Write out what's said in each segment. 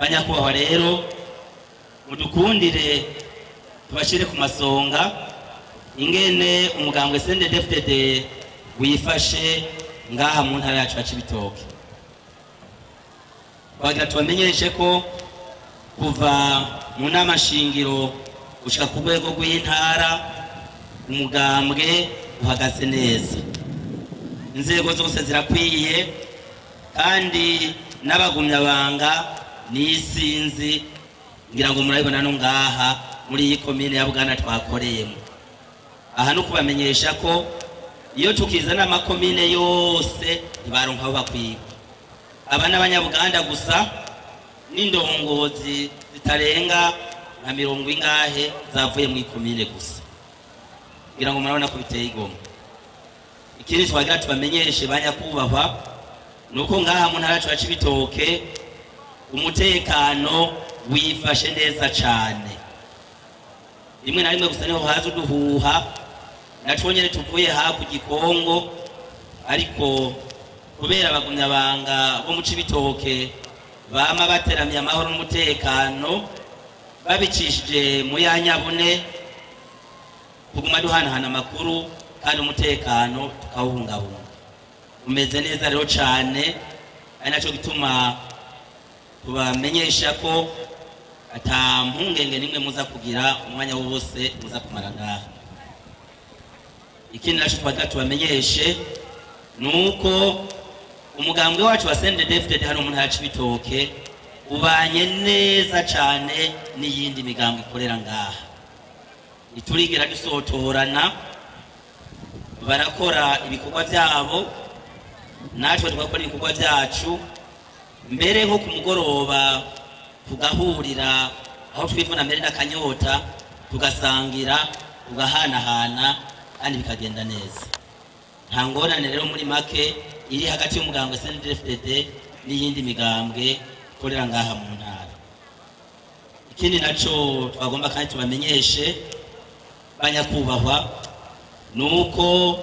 banyakubahwa rero mudukundire tubashire ku masonga ingene umugambwe CNDD-FDD wifashe ngaha mu ntara yacu ya Cibitoke. Bagira tubamenyeshe ko kuva mu nama shingiro gushika ku rwego rw'intara umugambwe uhagaze neza, inzego zose zirakwiye kandi n'abagumyabanga nisinzi ngira ngo murabibona no ngaha muri iyi komine ya Buganda twakoreyemo. Aha no kubamenyesha ko iyo tukizana amakomine yose ibaronka aho bakwiga, aba n'abanyabuganda gusa n'indongozi zitarenga nka 70 zavuye mu ikomine gusa, ngira ngo murabona ko biteye igomwe. Ikindi twagira tubamenyeshe banyakubahwa nuko ngaha mu ntara yacu ya Cibitoke umutekano wifashe neza cyane. Rimwe na rimwe gusa niho haza uduhuha natwonyene tuvuye haku Gikongo, ariko kubera abagumyabanga bo mu Cibitoke bama bateramye amahoro n'umutekano babicishije mu yanyabune kuguma duhanahana amakuru kandi umutekano tukawuhungabunga umeze neza rero cyane. Ari naco gituma tubamenyesha ko ata mpungenge nimwe muza kugira umwanya wose muza kumara ngaha. Ikindi naco twagira tubamenyeshe nuko umugambwe wacu wa CNDD-FDD hano mu ntara ya Cibitoke ubanye neza cyane n'iyindi migambwe ikorera ngaha, iturigera dusotorana, barakora ibikorwa byabo natwe tugakora ibikorwa byacu, mbere nko ku mugoroba tugahurira aho twivuna mbere n'akanyota tugasangira tugahanahana kandi bikagenda neza. Nta ngorane rero muri make iri hagati y'umugambwe CNDD-FDD n'iyindi migambwe ikorera ngaha mu ntara. Ikindi naco twagomba kandi tubamenyeshe banyakubahwa nuko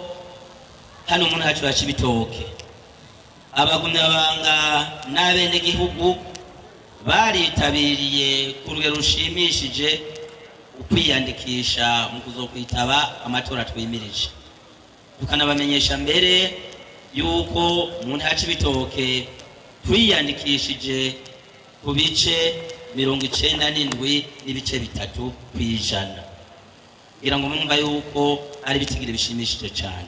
hano mu ntara yacu ya Cibitoke abagumyabanga n'abene gihugu baritabiriye ku rugero rushimishije ukwiyandikisha mu kuzokwitaba amatora twimirije. Tukanabamenyesha mbere yuko mu ntara ya Cibitoke twiyandikishije ku bice 97.3%, kugira ngo mwumva yuko ari bitigire bishimishije cyane.